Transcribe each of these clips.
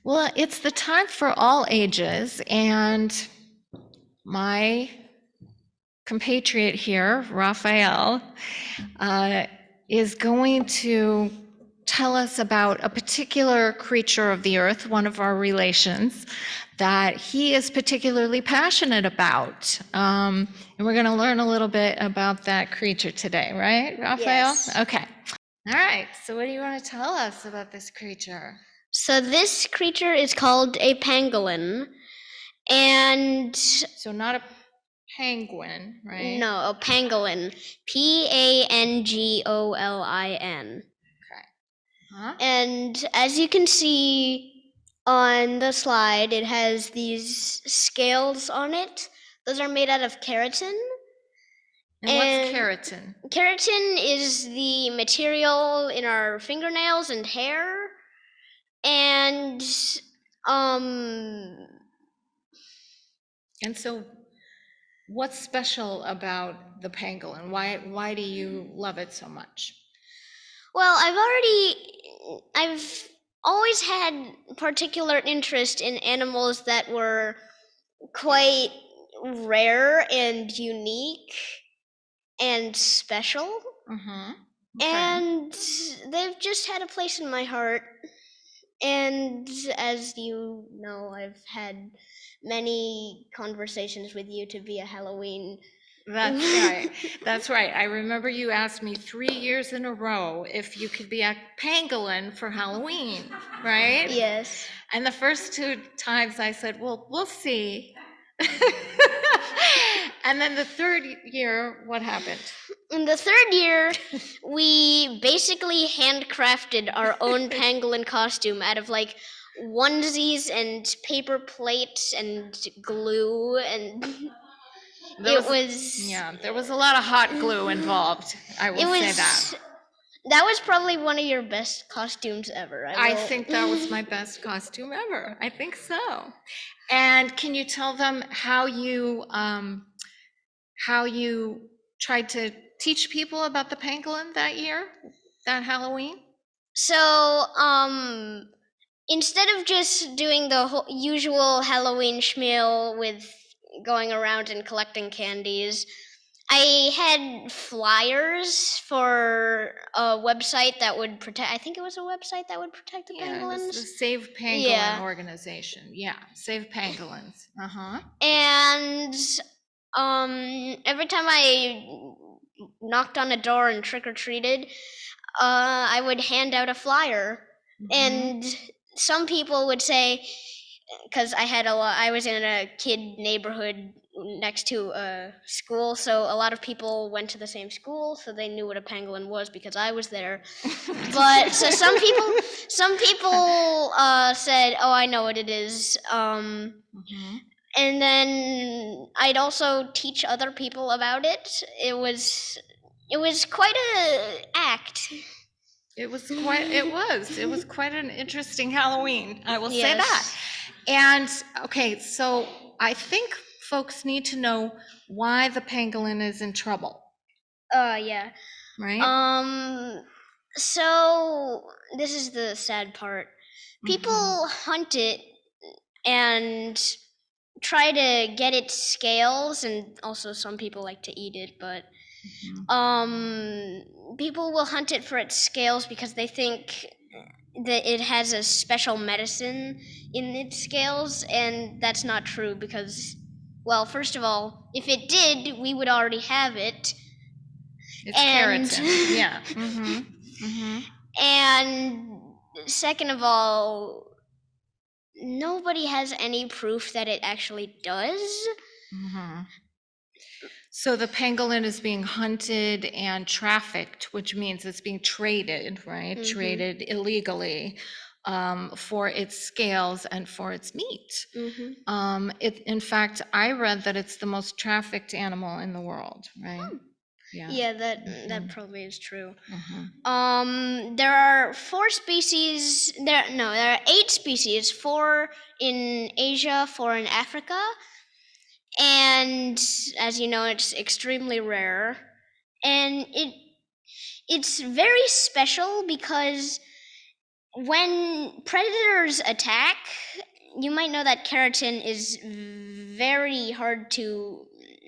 Well, it's the time for all ages, and my compatriot here, Raphael, uh, is going to tell us about a particular creature of the earth, one of our relations, that he is particularly passionate about. And we're going to learn a little bit about that creature today, right, Raphael? Yes. Okay. All right. So, what do you want to tell us about this creature? So this creature is called a pangolin, and So, not a penguin, right? no, a pangolin, Pangolin. Okay. Huh? And as you can see on the slide, it has these scales on it. Those are made out of keratin. And what's keratin? Keratin is the material in our fingernails and hair. And so what's special about the pangolin? Why do you love it so much? Well, I've always had particular interest in animals that were quite rare and unique and special. Okay. And they've just had a place in my heart. And as you know, I've had many conversations with you to be a Halloween. That's right. That's right. I remember you asked me 3 years in a row if you could be a pangolin for Halloween, right? Yes. And the first 2 times I said, well, we'll see. And then the third year, what happened? In the third year, we basically handcrafted our own pangolin costume out of like onesies and paper plates and glue, and there was a lot of hot glue involved. I will say that. That was probably one of your best costumes ever. I think that was my best costume ever. I think so. And can you tell them how you tried to teach people about the pangolin that year, that Halloween? So, instead of just doing the usual Halloween schmeal with going around and collecting candies, I had flyers for a website that would protect. I think it was a website that would protect the pangolins. It was the Save Pangolin organization. Yeah, Save Pangolins. And every time I knocked on a door and trick or treated, I would hand out a flyer, and some people would say, because I was in a kid neighborhood next to a school, so a lot of people went to the same school, so they knew what a pangolin was because I was there. But so some people said, "Oh, I know what it is." And then I'd also teach other people about it. It was quite a act. It was quite an interesting Halloween. I will say that. And okay, so I think folks need to know why the pangolin is in trouble. Yeah. Right? So this is the sad part. People hunt it and try to get its scales, and also some people like to eat it, but people will hunt it for its scales because they think that it has a special medicine in its scales, and that's not true because, well, first of all, if it did, we would already have it. It's keratin. Yeah. And second of all, nobody has any proof that it actually does. So the pangolin is being hunted and trafficked, which means it's being traded, right? Traded illegally for its scales and for its meat. In fact, I read that it's the most trafficked animal in the world, right? Yeah, that probably is true. There are 4 species. There are 8 species. 4 in Asia, 4 in Africa, and as you know, it's extremely rare, and it's very special because when predators attack, you might know that keratin is very hard to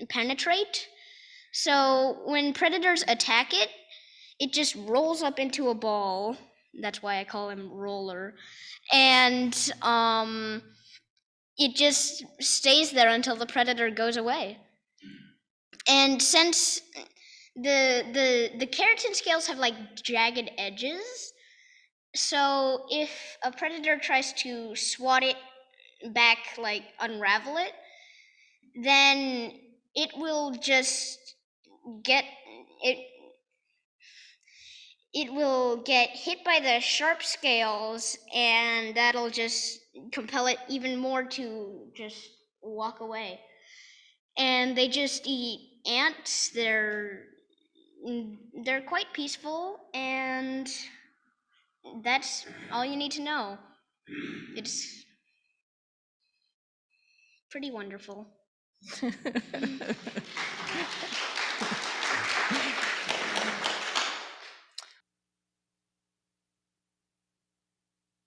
penetrate. So when predators attack it, it just rolls up into a ball. That's why I call him Roller. And it just stays there until the predator goes away. And since the keratin scales have like jagged edges, so if a predator tries to swat it back, like unravel it, then it will just get it it will get hit by the sharp scales, and that'll just compel it even more to just walk away. And they just eat ants. They're quite peaceful, and that's all you need to know. It's pretty wonderful.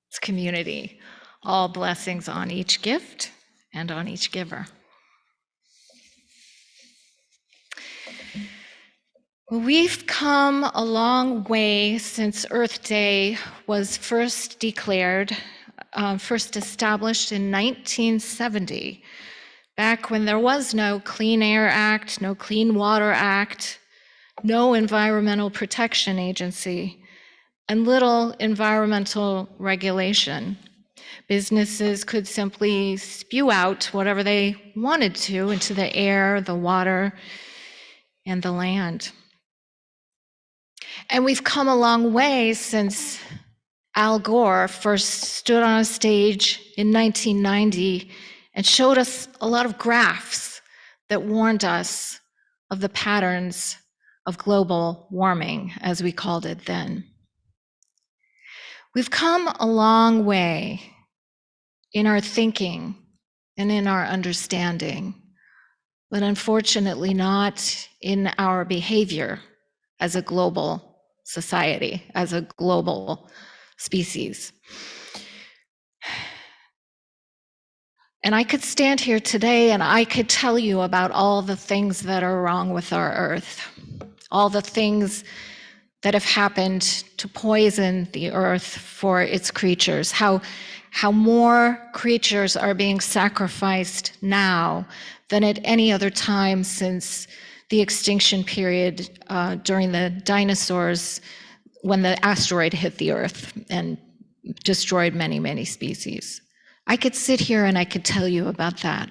It's community. All blessings on each gift and on each giver. Well, we've come a long way since Earth Day was first declared, first established in 1970, back when there was no Clean Air Act, no Clean Water Act, no Environmental Protection Agency, and little environmental regulation. Businesses could simply spew out whatever they wanted to into the air, the water, and the land. And we've come a long way since Al Gore first stood on a stage in 1990 and showed us a lot of graphs that warned us of the patterns of global warming, as we called it then. We've come a long way in our thinking and in our understanding, but unfortunately not in our behavior as a global society, as a global species. And I could stand here today and I could tell you about all the things that are wrong with our Earth, all the things that have happened to poison the Earth for its creatures, how more creatures are being sacrificed now than at any other time since the extinction period during the dinosaurs, when the asteroid hit the Earth and destroyed many, many species. I could sit here and I could tell you about that.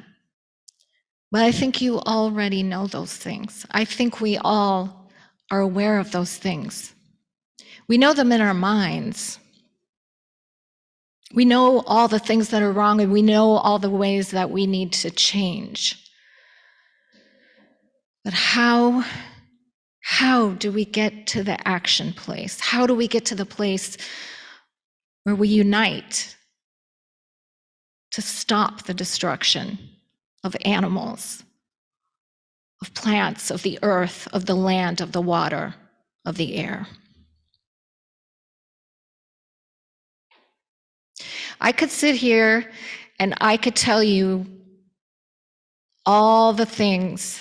But I think you already know those things. I think we all are aware of those things. We know them in our minds. We know all the things that are wrong, and we know all the ways that we need to change. But how do we get to the action place? How do we get to the place where we unite to stop the destruction of animals, of plants, of the earth, of the land, of the water, of the air? I could sit here and I could tell you all the things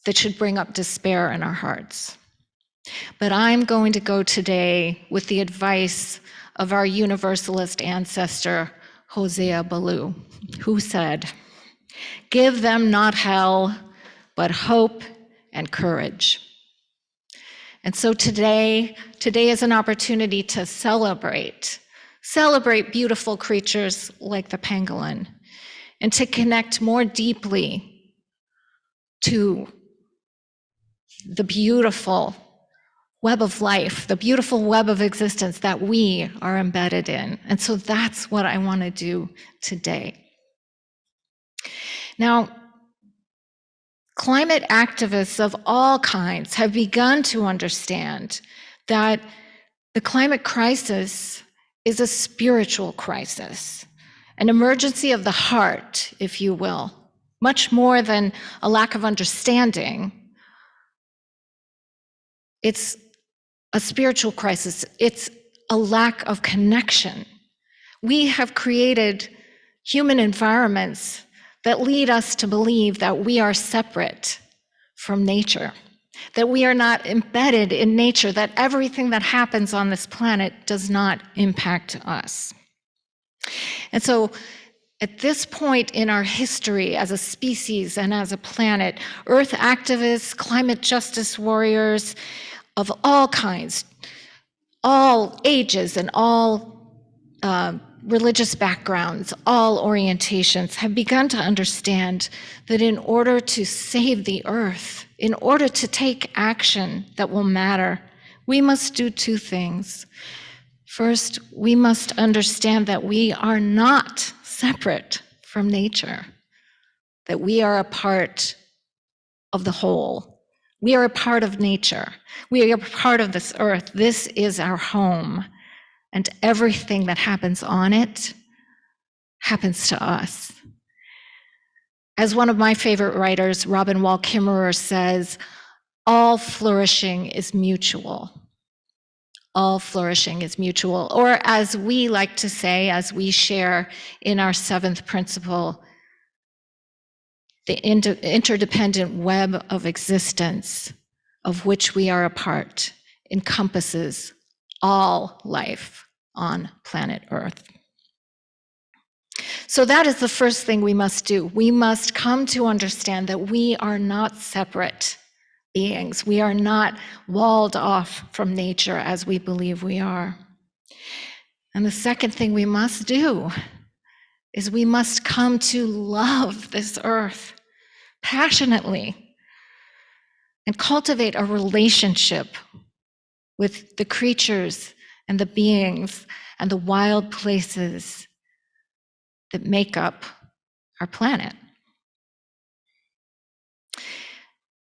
that should bring up despair in our hearts. But I'm going to go today with the advice of our Universalist ancestor, Hosea Ballou, who said, "Give them not hell, but hope and courage." And so today is an opportunity to celebrate beautiful creatures like the pangolin, and to connect more deeply to the beautiful web of life, the beautiful web of existence that we are embedded in. And so that's what I want to do today. Now, climate activists of all kinds have begun to understand that the climate crisis is a spiritual crisis, an emergency of the heart, if you will, much more than a lack of understanding. It's a spiritual crisis. It's a lack of connection. We have created human environments that lead us to believe that we are separate from nature, that we are not embedded in nature, that everything that happens on this planet does not impact us. And so, at this point in our history as a species and as a planet, Earth activists, climate justice warriors of all kinds, all ages and all religious backgrounds, all orientations, have begun to understand that in order to save the Earth, in order to take action that will matter, we must do two things. First, we must understand that we are not separate from nature, that we are a part of the whole. We are a part of nature. We are a part of this earth. This is our home, and everything that happens on it happens to us. As one of my favorite writers, Robin Wall Kimmerer, says, all flourishing is mutual. All flourishing is mutual. Or as we like to say, as we share in our seventh principle, the interdependent web of existence of which we are a part encompasses all life on planet Earth. So that is the first thing we must do. We must come to understand that we are not separate beings. We are not walled off from nature as we believe we are. And the second thing we must do is we must come to love this earth passionately and cultivate a relationship with the creatures and the beings and the wild places that make up our planet.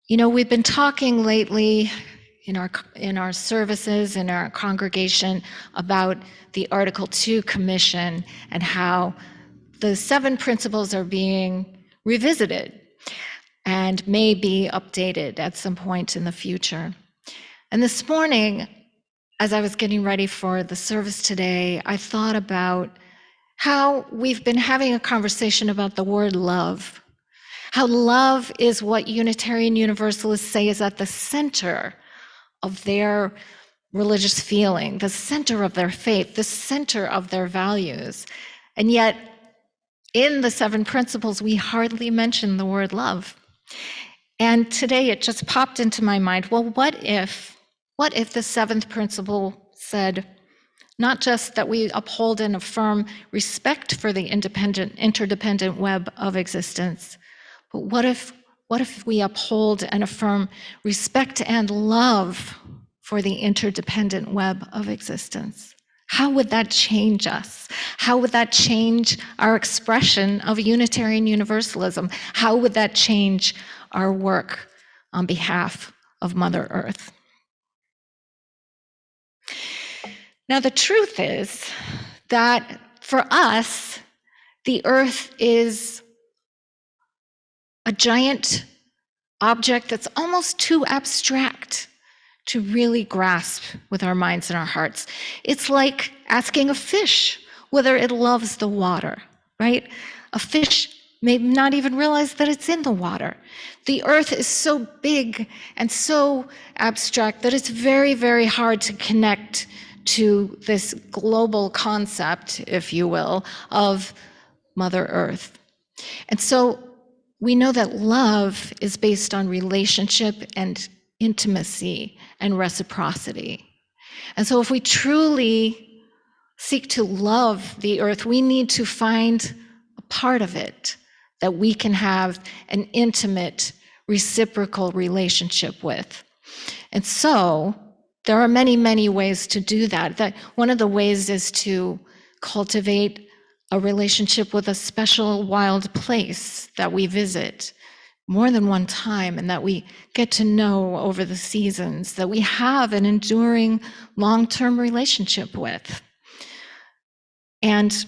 You know, we've been talking lately in our services, in our congregation, about the Article 2 Commission and how the 7 principles are being revisited and may be updated at some point in the future. And this morning, as I was getting ready for the service today, I thought about how we've been having a conversation about the word love. How love is what Unitarian Universalists say is at the center of their religious feeling, the center of their faith, the center of their values. And yet, in the 7 principles, we hardly mention the word love. And today it just popped into my mind, well, what if the 7th principle said, not just that we uphold and affirm respect for the interdependent web of existence, but what if we uphold and affirm respect and love for the interdependent web of existence? How would that change us? How would that change our expression of Unitarian Universalism? How would that change our work on behalf of Mother Earth? Now, the truth is that for us, the Earth is a giant object that's almost too abstract to really grasp with our minds and our hearts. It's like asking a fish whether it loves the water, right? A fish may not even realize that it's in the water. The earth is so big and so abstract that it's very, very hard to connect to this global concept, if you will, of Mother Earth. And so we know that love is based on relationship and intimacy and reciprocity. And so if we truly seek to love the earth, we need to find a part of it that we can have an intimate, reciprocal relationship with. And so there are many, many ways to do that. One of the ways is to cultivate a relationship with a special wild place that we visit more than one time and that we get to know over the seasons, that we have an enduring long-term relationship with. And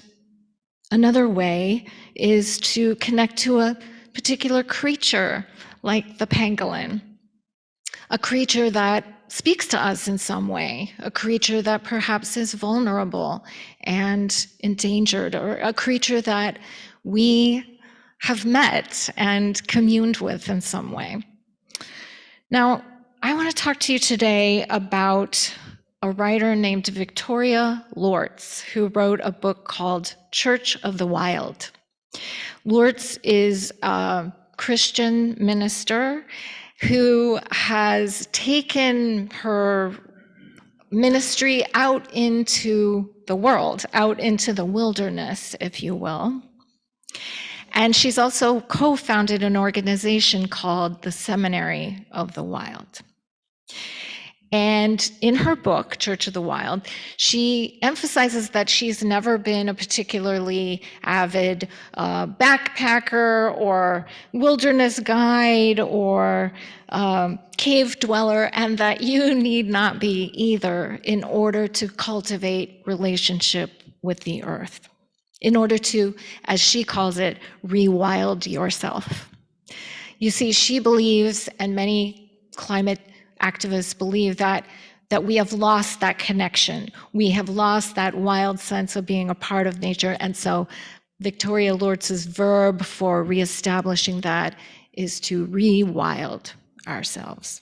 another way is to connect to a particular creature like the pangolin, a creature that speaks to us in some way, a creature that perhaps is vulnerable and endangered, or a creature that we have met and communed with in some way. Now, I want to talk to you today about a writer named Victoria Lortz, who wrote a book called Church of the Wild. Lortz is a Christian minister who has taken her ministry out into the world, out into the wilderness, if you will. And she's also co-founded an organization called the Seminary of the Wild. And in her book, Church of the Wild, she emphasizes that she's never been a particularly avid backpacker or wilderness guide or cave dweller, and that you need not be either in order to cultivate relationship with the earth, in order to, as she calls it, rewild yourself. You see, she believes, and many climate activists believe, that we have lost that connection. We have lost that wild sense of being a part of nature. And so Victoria Lortz's verb for reestablishing that is to rewild ourselves.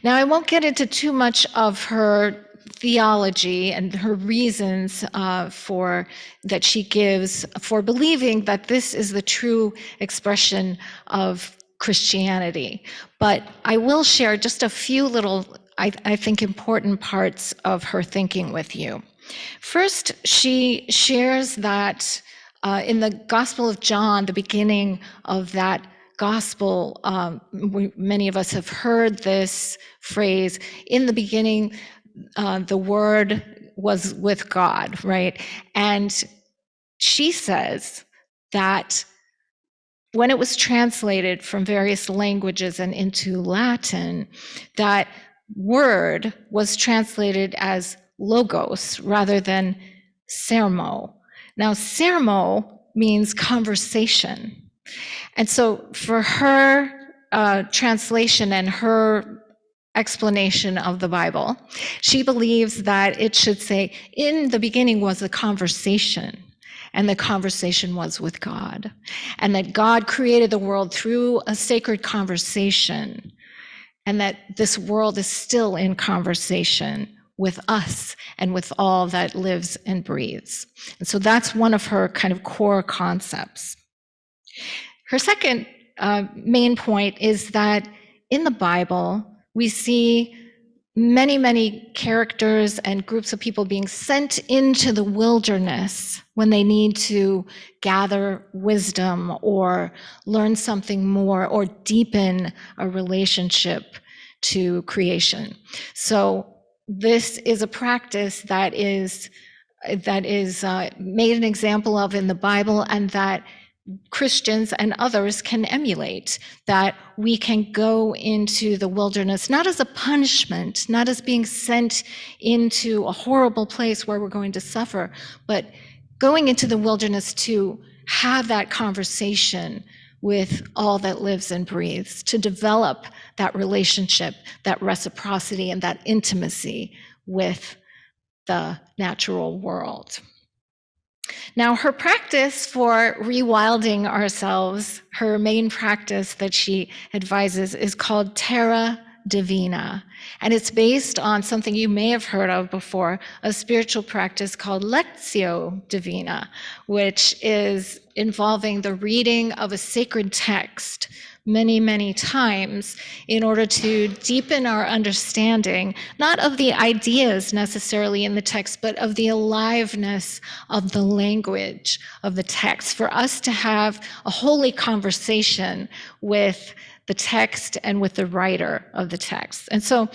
Now, I won't get into too much of her theology and her reasons that she gives for believing that this is the true expression of Christianity. But I will share just a few little, I think, important parts of her thinking with you. First, she shares that in the Gospel of John, the beginning of that gospel, many of us have heard this phrase, in the beginning, the Word was with God, right? And she says that when it was translated from various languages and into Latin, that word was translated as logos rather than sermo. Now, sermo means conversation. And so for her translation and her explanation of the Bible, she believes that it should say, in the beginning was a conversation, and the conversation was with God, and that God created the world through a sacred conversation, and that this world is still in conversation with us and with all that lives and breathes. And so that's one of her kind of core concepts. Her second main point is that in the Bible, we see many, many characters and groups of people being sent into the wilderness when they need to gather wisdom or learn something more or deepen a relationship to creation. So this is a practice that is made an example of in the Bible, and that Christians and others can emulate, that we can go into the wilderness, not as a punishment, not as being sent into a horrible place where we're going to suffer, but going into the wilderness to have that conversation with all that lives and breathes, to develop that relationship, that reciprocity, and that intimacy with the natural world. Now, her practice for rewilding ourselves, her main practice that she advises, is called Terra Divina. And it's based on something you may have heard of before, a spiritual practice called Lectio Divina, which is involving the reading of a sacred text many, many times in order to deepen our understanding, not of the ideas necessarily in the text, but of the aliveness of the language of the text, for us to have a holy conversation with the text and with the writer of the text. And so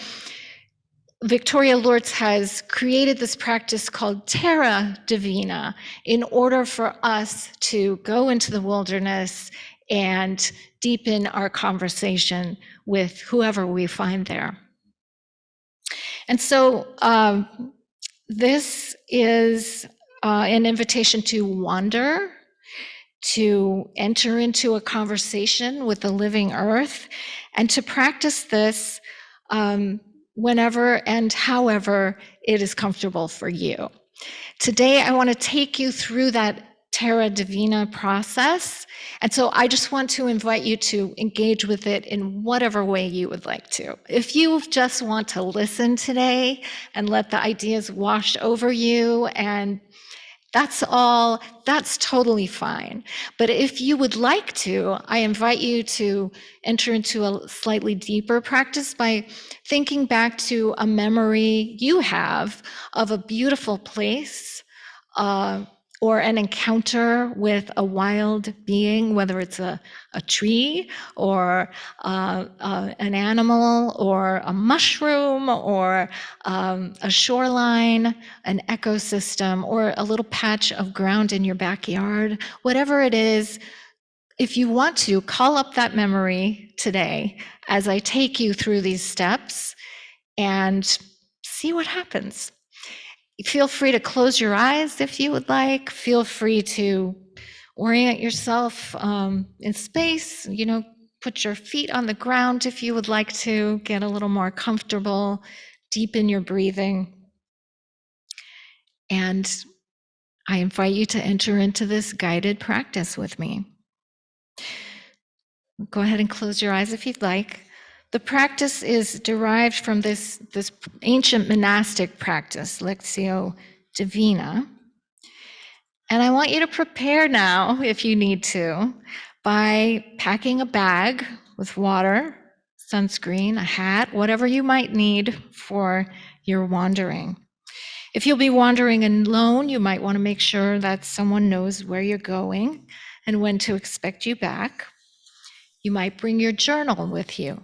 Victoria Lortz has created this practice called Terra Divina in order for us to go into the wilderness and deepen our conversation with whoever we find there. And so this is an invitation to wander, to enter into a conversation with the living earth, and to practice this whenever and however it is comfortable for you. Today, I want to take you through that Terra Divina process. And so I just want to invite you to engage with it in whatever way you would like to. If you just want to listen today and let the ideas wash over you, and that's all, that's totally fine. But if you would like to, I invite you to enter into a slightly deeper practice by thinking back to a memory you have of a beautiful place, or an encounter with a wild being, whether it's a tree or an animal or a mushroom or a shoreline, an ecosystem, or a little patch of ground in your backyard. Whatever it is, if you want to, call up that memory today as I take you through these steps and see what happens. Feel free to close your eyes if you would like. Feel free to orient yourself in space. Put your feet on the ground if you would like to get a little more comfortable. Deepen your breathing. And I invite you to enter into this guided practice with me. Go ahead and close your eyes if you'd like. The practice is derived from this ancient monastic practice, Lectio Divina. And I want you to prepare now, if you need to, by packing a bag with water, sunscreen, a hat, whatever you might need for your wandering. If you'll be wandering alone, you might want to make sure that someone knows where you're going and when to expect you back. You might bring your journal with you,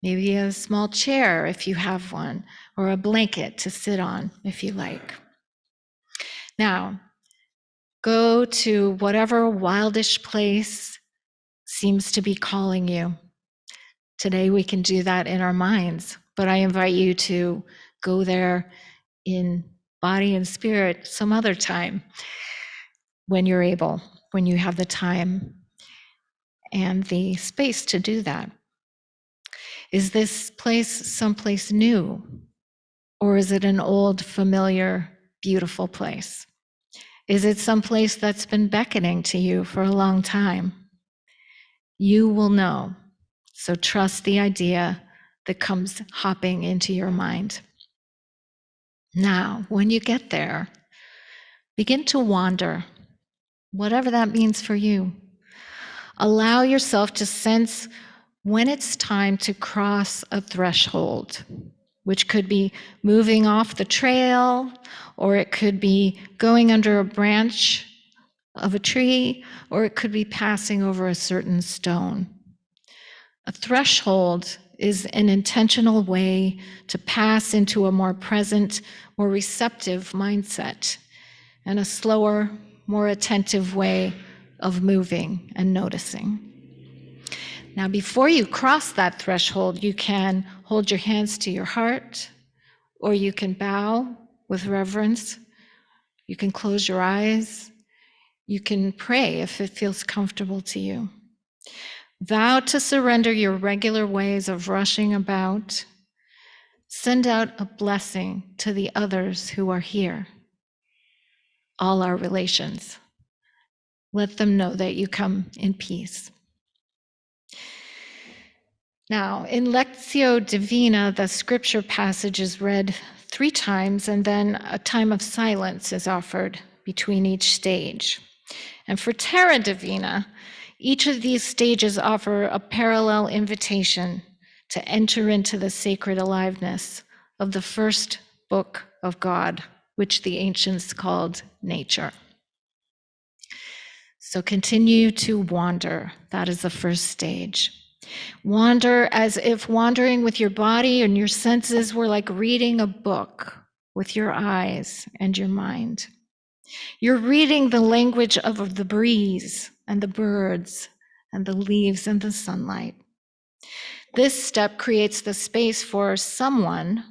maybe a small chair if you have one, or a blanket to sit on if you like. Now, go to whatever wildish place seems to be calling you. Today we can do that in our minds, but I invite you to go there in body and spirit some other time when you're able, when you have the time and the space to do that. Is this place someplace new, or is it an old, familiar, beautiful place? Is it someplace that's been beckoning to you for a long time? You will know. So trust the idea that comes hopping into your mind. Now, when you get there, begin to wander, whatever that means for you. Allow yourself to sense when it's time to cross a threshold, which could be moving off the trail, or it could be going under a branch of a tree, or it could be passing over a certain stone. A threshold is an intentional way to pass into a more present, more receptive mindset, and a slower, more attentive way of moving and noticing. Now, before you cross that threshold, you can hold your hands to your heart, or you can bow with reverence. You can close your eyes. You can pray if it feels comfortable to you. Vow to surrender your regular ways of rushing about. Send out a blessing to the others who are here, all our relations. Let them know that you come in peace. Now, in Lectio Divina, the scripture passage is read 3 times, and then a time of silence is offered between each stage. And for Terra Divina, each of these stages offer a parallel invitation to enter into the sacred aliveness of the first book of God, which the ancients called nature. So continue to wander. That is the first stage. Wander as if wandering with your body and your senses were like reading a book with your eyes and your mind. You're reading the language of the breeze and the birds and the leaves and the sunlight. This step creates the space for someone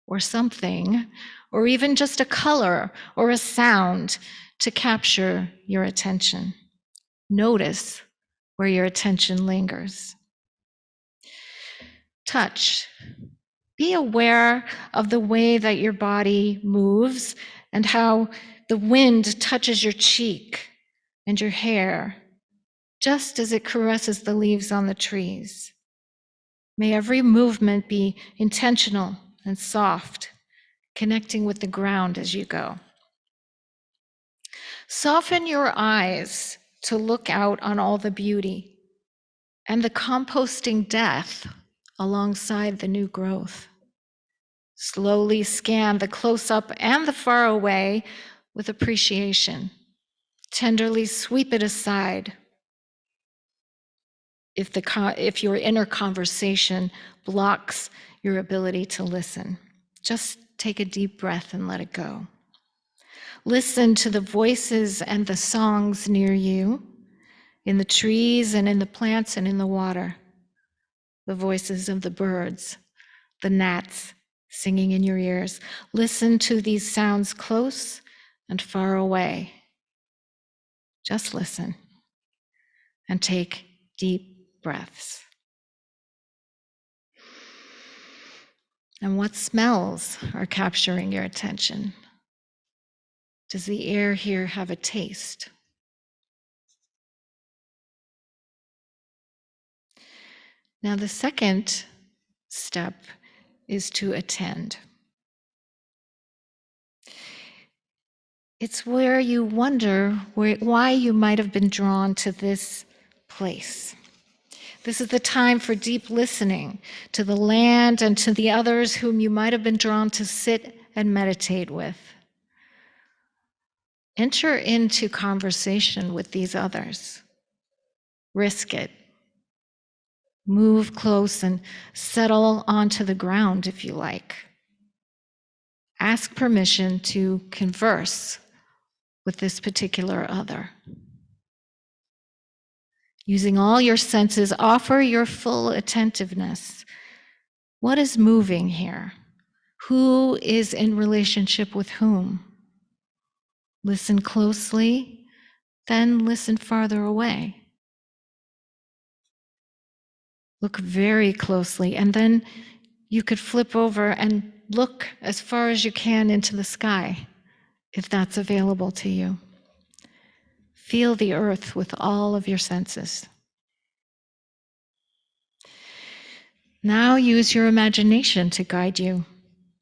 or something, or even just a color or a sound to capture your attention. Notice where your attention lingers. Touch. Be aware of the way that your body moves and how the wind touches your cheek and your hair, just as it caresses the leaves on the trees. May every movement be intentional and soft, connecting with the ground as you go. Soften your eyes to look out on all the beauty and the composting death alongside the new growth. Slowly scan the close-up and the far away with appreciation. Tenderly sweep it aside if your inner conversation blocks your ability to listen. Just take a deep breath and let it go. Listen to the voices and the songs near you, in the trees and in the plants and in the water. The voices of the birds, the gnats singing in your ears. Listen to these sounds close and far away. Just listen and take deep breaths. And what smells are capturing your attention? Does the air here have a taste? Now, the second step is to attend. It's where you wonder why you might have been drawn to this place. This is the time for deep listening to the land and to the others whom you might have been drawn to sit and meditate with. Enter into conversation with these others. Risk it. Move close and settle onto the ground if you like. Ask permission to converse with this particular other. Using all your senses, offer your full attentiveness. What is moving here? Who is in relationship with whom? Listen closely, then listen farther away. Look very closely, and then you could flip over and look as far as you can into the sky, if that's available to you. Feel the earth with all of your senses. Now use your imagination to guide you.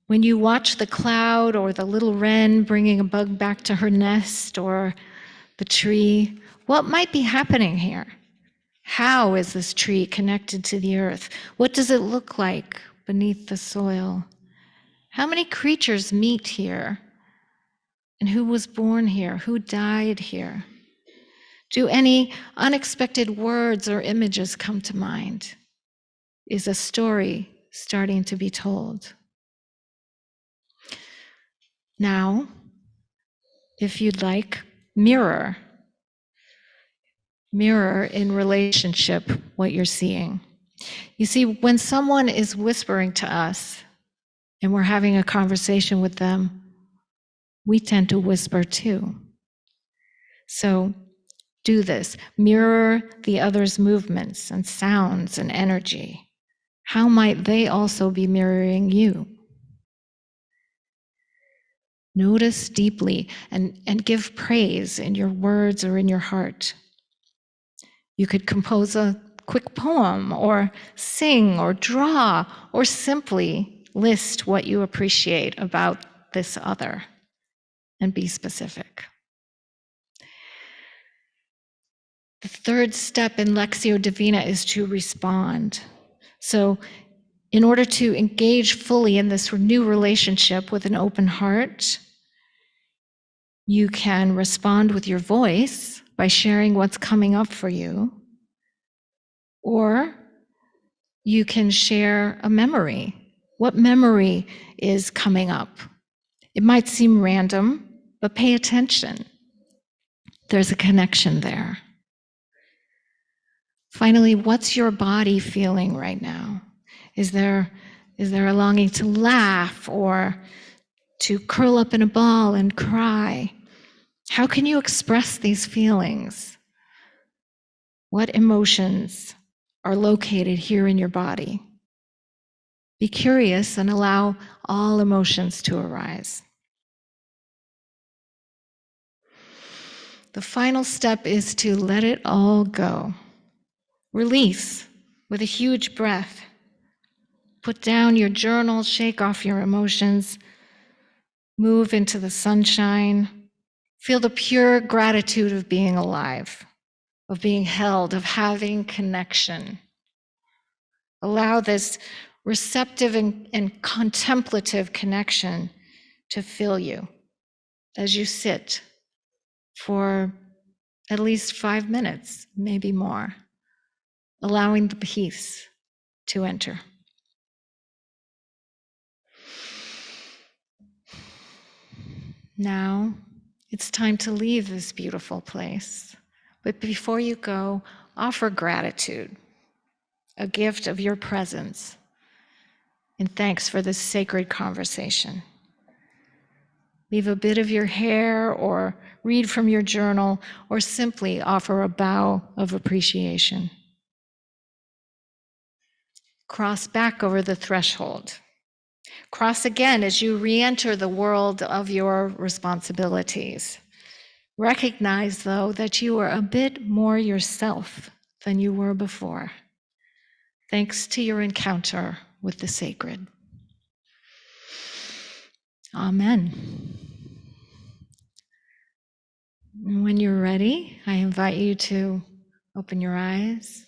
When you watch the cloud or the little wren bringing a bug back to her nest or the tree, what might be happening here? How is this tree connected to the earth? What does it look like beneath the soil? How many creatures meet here? And who was born here? Who died here? Do any unexpected words or images come to mind? Is a story starting to be told? Now, if you'd like, mirror in relationship what you're seeing. You see, when someone is whispering to us and we're having a conversation with them, we tend to whisper too. So do this. Mirror the other's movements and sounds and energy. How might they also be mirroring you? Notice deeply and give praise in your words or in your heart. You could compose a quick poem or sing or draw or simply list what you appreciate about this other and be specific. The third step in Lectio Divina is to respond. So in order to engage fully in this new relationship with an open heart, you can respond with your voice by sharing what's coming up for you, or you can share a memory. What memory is coming up? It might seem random, but pay attention. There's a connection there. Finally, what's your body feeling right now? Is there a longing to laugh or to curl up in a ball and cry? How can you express these feelings? What emotions are located here in your body? Be curious and allow all emotions to arise. The final step is to let it all go. Release with a huge breath. Put down your journal, shake off your emotions, move into the sunshine. Feel the pure gratitude of being alive, of being held, of having connection. Allow this receptive and contemplative connection to fill you as you sit for at least 5 minutes, maybe more, allowing the peace to enter. Now, it's time to leave this beautiful place. But before you go, offer gratitude, a gift of your presence, and thanks for this sacred conversation. Leave a bit of your hair, or read from your journal, or simply offer a bow of appreciation. Cross back over the threshold. Cross again as you re-enter the world of your responsibilities. Recognize, though, that you are a bit more yourself than you were before, thanks to your encounter with the sacred. Amen. And when you're ready, I invite you to open your eyes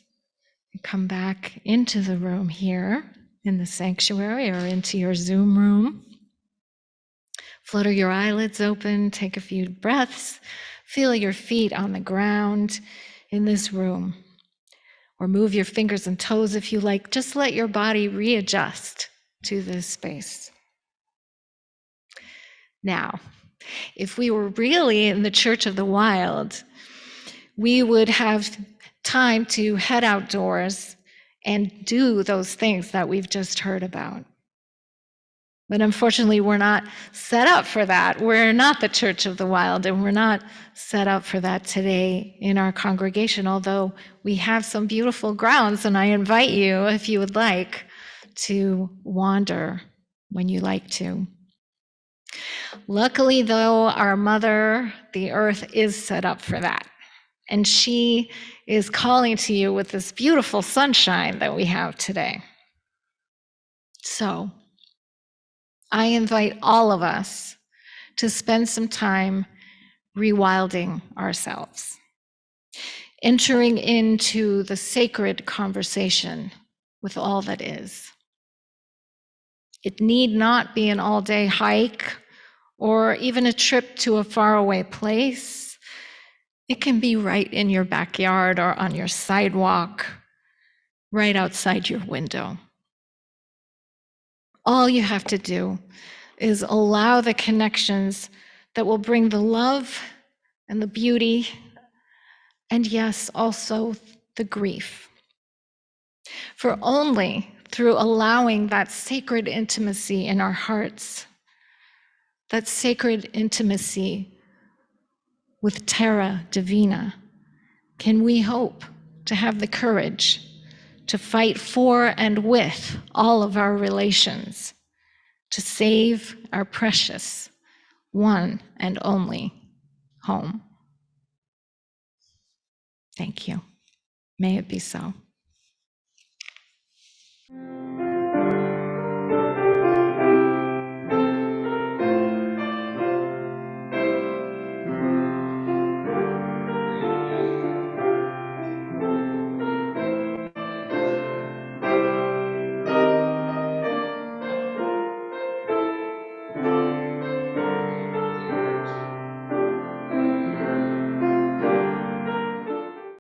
and come back into the room here in the sanctuary or into your Zoom room. Flutter your eyelids open, take a few breaths, feel your feet on the ground in this room. Or move your fingers and toes if you like. Just let your body readjust to this space. Now, if we were really in the Church of the Wild, we would have time to head outdoors and do those things that we've just heard about. But unfortunately, we're not set up for that. We're not the Church of the Wild, and we're not set up for that today in our congregation, although we have some beautiful grounds, and I invite you, if you would like, to wander when you like to. Luckily, though, our Mother, the Earth, is set up for that. And she is calling to you with this beautiful sunshine that we have today. So, I invite all of us to spend some time rewilding ourselves, entering into the sacred conversation with all that is. It need not be an all-day hike or even a trip to a faraway place. It can be right in your backyard or on your sidewalk, right outside your window. All you have to do is allow the connections that will bring the love and the beauty, and yes, also the grief. For only through allowing that sacred intimacy in our hearts, that sacred intimacy with Terra Divina, can we hope to have the courage to fight for and with all of our relations, to save our precious one and only home. Thank you. May it be so.